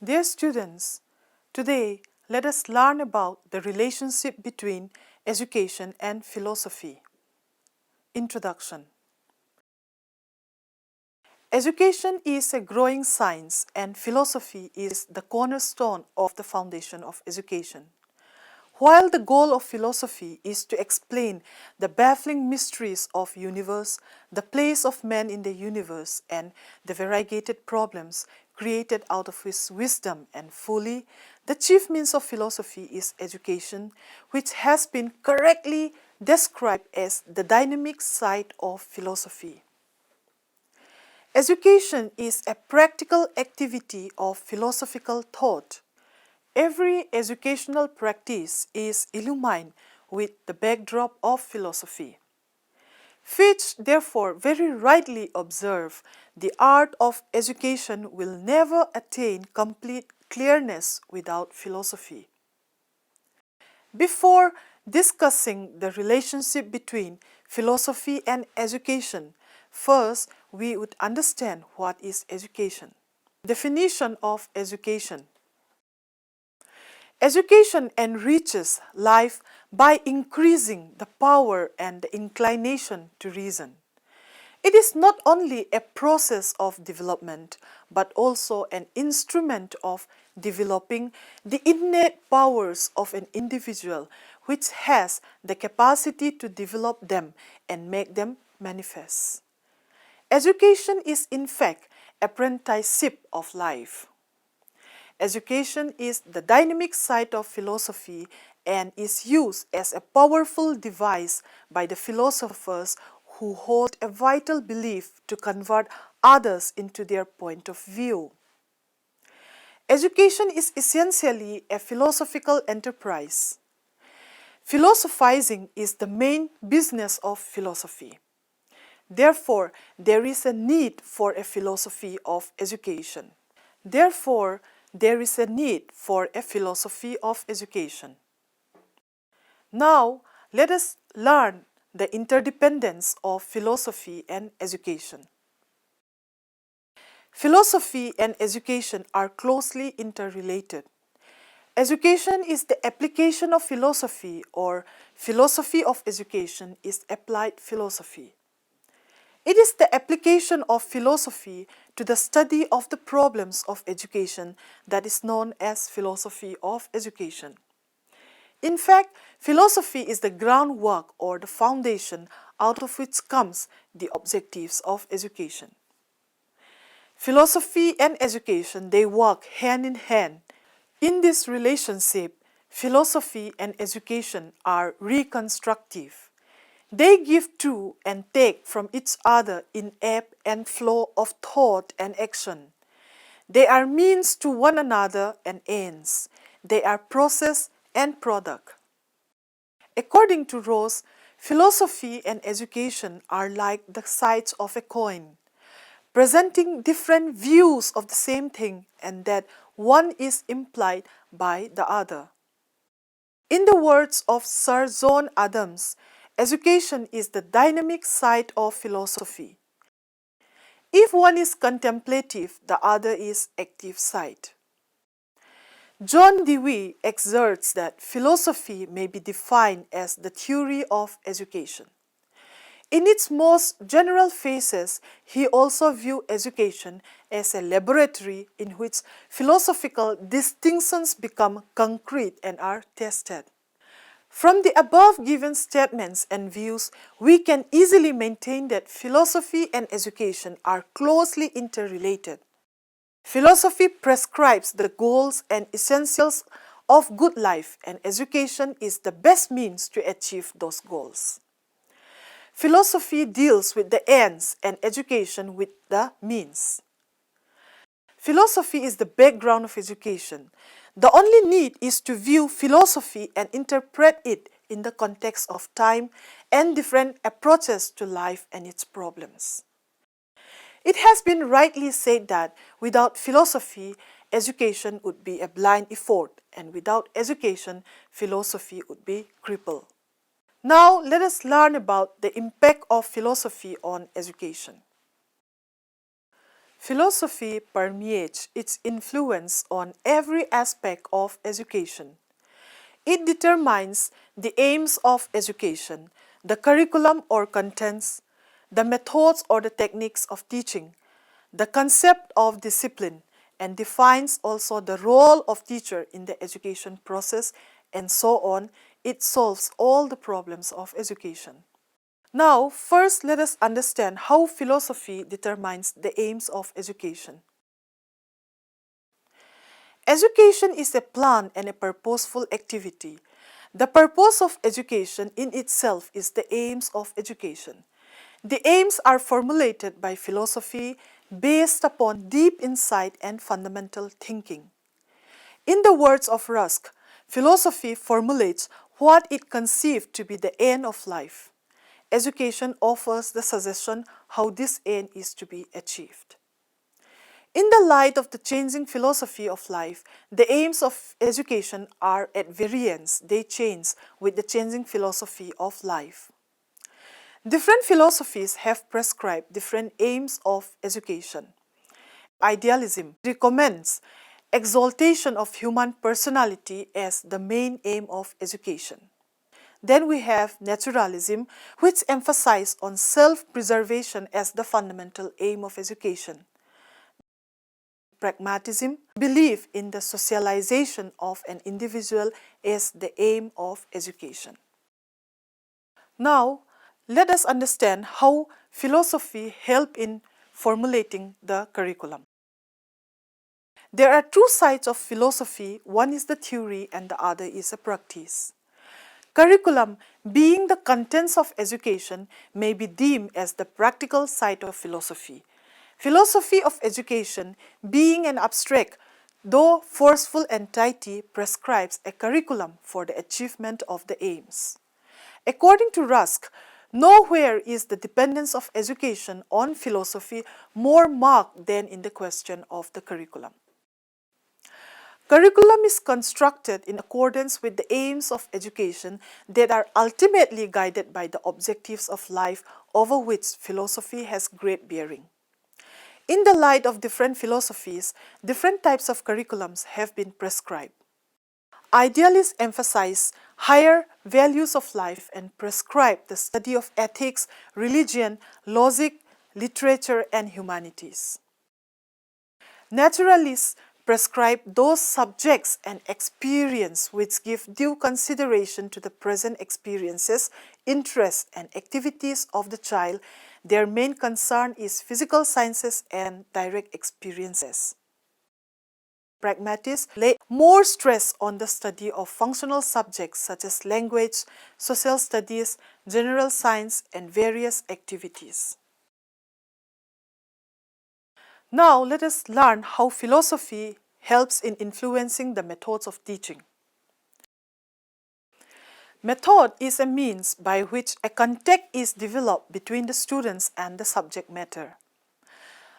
Dear students, today let us learn about the relationship between education and philosophy. Introduction. Education is a growing science and philosophy is the cornerstone of the foundation of education. While the goal of philosophy is to explain the baffling mysteries of universe, the place of man in the universe, and the variegated problems created out of his wisdom and folly, the chief means of philosophy is education, which has been correctly described as the dynamic side of philosophy. Education is a practical activity of philosophical thought. Every educational practice is illumined with the backdrop of philosophy. Fichte therefore very rightly observed, the art of education will never attain complete clearness without philosophy. Before discussing the relationship between philosophy and education, first we would understand what is education. Definition of education. Education enriches life by increasing the power and the inclination to reason. It is not only a process of development, but also an instrument of developing the innate powers of an individual which has the capacity to develop them and make them manifest. Education is in fact apprenticeship of life. Education is the dynamic side of philosophy and is used as a powerful device by the philosophers who hold a vital belief to convert others into their point of view. Education is essentially a philosophical enterprise. Philosophizing is the main business of philosophy. Therefore, there is a need for a philosophy of education. Therefore, there is a need for a philosophy of education. Now, let us learn the interdependence of philosophy and education. Philosophy and education are closely interrelated. Education is the application of philosophy, or philosophy of education is applied philosophy. It is the application of philosophy to the study of the problems of education that is known as philosophy of education. In fact, philosophy is the groundwork or the foundation out of which comes the objectives of education. Philosophy and education, they work hand in hand. In this relationship, philosophy and education are reconstructive. They give to and take from each other in ebb and flow of thought and action. They are means to one another and ends. They are process and product. According to Rawls, philosophy and education are like the sides of a coin, presenting different views of the same thing, and that one is implied by the other. In the words of Sir John Adams, education is the dynamic side of philosophy. If one is contemplative, the other is active side. John Dewey exerts that philosophy may be defined as the theory of education. In its most general phases, he also viewed education as a laboratory in which philosophical distinctions become concrete and are tested. From the above given statements and views, we can easily maintain that philosophy and education are closely interrelated. Philosophy prescribes the goals and essentials of good life, and education is the best means to achieve those goals. Philosophy deals with the ends and education with the means. Philosophy is the background of education. The only need is to view philosophy and interpret it in the context of time and different approaches to life and its problems. It has been rightly said that without philosophy, education would be a blind effort, and without education, philosophy would be crippled. Now, let us learn about the impact of philosophy on education. Philosophy permeates its influence on every aspect of education. It determines the aims of education, the curriculum or contents, the methods or the techniques of teaching, the concept of discipline, and defines also the role of teacher in the education process, and so on. It solves all the problems of education. Now, first let us understand how philosophy determines the aims of education. Education is a planned and a purposeful activity. The purpose of education in itself is the aims of education. The aims are formulated by philosophy based upon deep insight and fundamental thinking. In the words of Rusk, philosophy formulates what it conceived to be the end of life. Education offers the suggestion how this end is to be achieved. In the light of the changing philosophy of life, the aims of education are at variance. They change with the changing philosophy of life. Different philosophies have prescribed different aims of education. Idealism recommends exaltation of human personality as the main aim of education. Then we have naturalism, which emphasizes on self-preservation as the fundamental aim of education. Pragmatism, belief in the socialization of an individual as the aim of education. Now, let us understand how philosophy helps in formulating the curriculum. There are two sides of philosophy, one is the theory and the other is a practice. Curriculum, being the contents of education, may be deemed as the practical side of philosophy. Philosophy of education, being an abstract, though forceful entity, prescribes a curriculum for the achievement of the aims. According to Rusk, nowhere is the dependence of education on philosophy more marked than in the question of the curriculum. Curriculum is constructed in accordance with the aims of education that are ultimately guided by the objectives of life over which philosophy has great bearing. In the light of different philosophies, different types of curriculums have been prescribed. Idealists emphasize higher values of life and prescribe the study of ethics, religion, logic, literature, and humanities. Naturalists prescribe those subjects and experience which give due consideration to the present experiences, interests, and activities of the child. Their main concern is physical sciences and direct experiences. Pragmatists lay more stress on the study of functional subjects such as language, social studies, general science, and various activities. Now let us learn how philosophy helps in influencing the methods of teaching. Method is a means by which a contact is developed between the students and the subject matter.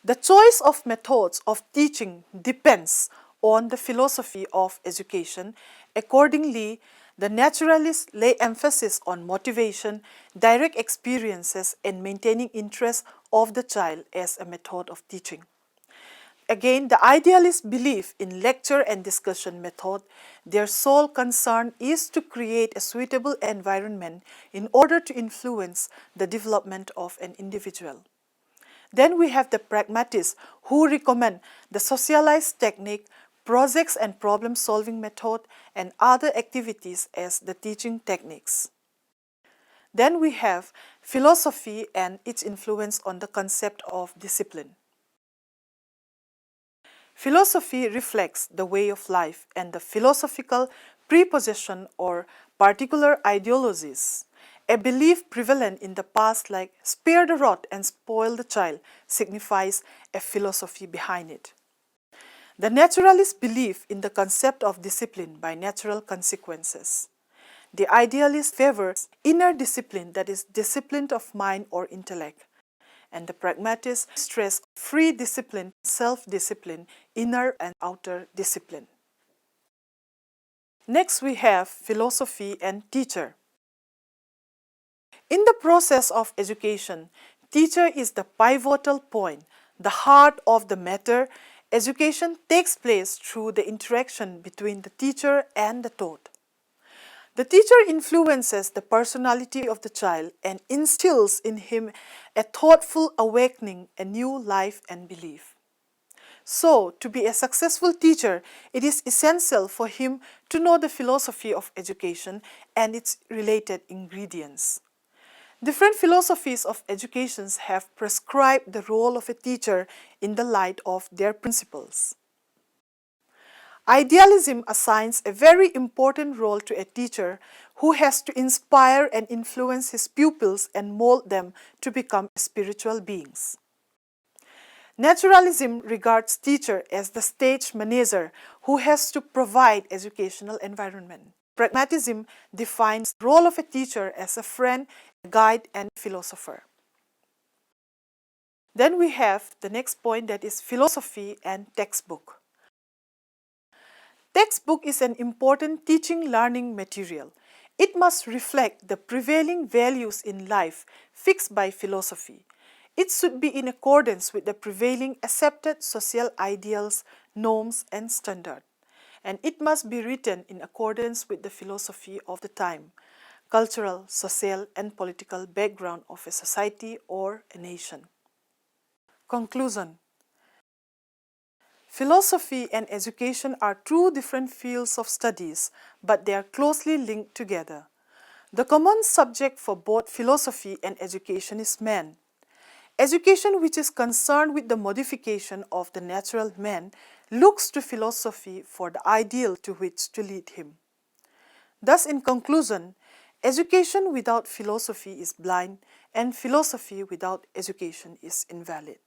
The choice of methods of teaching depends on the philosophy of education. Accordingly, the naturalists lay emphasis on motivation, direct experiences, and maintaining interest of the child as a method of teaching. Again, the idealists believe in lecture and discussion method. Their sole concern is to create a suitable environment in order to influence the development of an individual. Then we have the pragmatists who recommend the socialized technique, projects and problem-solving method, and other activities as the teaching techniques. Then we have philosophy and its influence on the concept of discipline. Philosophy reflects the way of life and the philosophical prepossession or particular ideologies. A belief prevalent in the past like spare the rod and spoil the child signifies a philosophy behind it. The naturalists believe in the concept of discipline by natural consequences. The idealists favor inner discipline, that is, discipline of mind or intellect. And the pragmatists stress free discipline, self-discipline, inner and outer discipline. Next we have philosophy and teacher. In the process of education, teacher is the pivotal point. The heart of the matter, education takes place through the interaction between the teacher and the taught. The teacher influences the personality of the child and instills in him a thoughtful awakening, a new life and belief. So, to be a successful teacher, it is essential for him to know the philosophy of education and its related ingredients. Different philosophies of education have prescribed the role of a teacher in the light of their principles. Idealism assigns a very important role to a teacher who has to inspire and influence his pupils and mold them to become spiritual beings. Naturalism regards teacher as the stage manager who has to provide educational environment. Pragmatism defines the role of a teacher as a friend, a guide, and philosopher. Then we have the next point, that is philosophy and textbook. Textbook is an important teaching learning material. It must reflect the prevailing values in life fixed by philosophy. It should be in accordance with the prevailing accepted social ideals, norms, and standards. And it must be written in accordance with the philosophy of the time, cultural, social, and political background of a society or a nation. Conclusion. Philosophy and education are two different fields of studies, but they are closely linked together. The common subject for both philosophy and education is man. Education, which is concerned with the modification of the natural man, looks to philosophy for the ideal to which to lead him. Thus, in conclusion, education without philosophy is blind, and philosophy without education is invalid.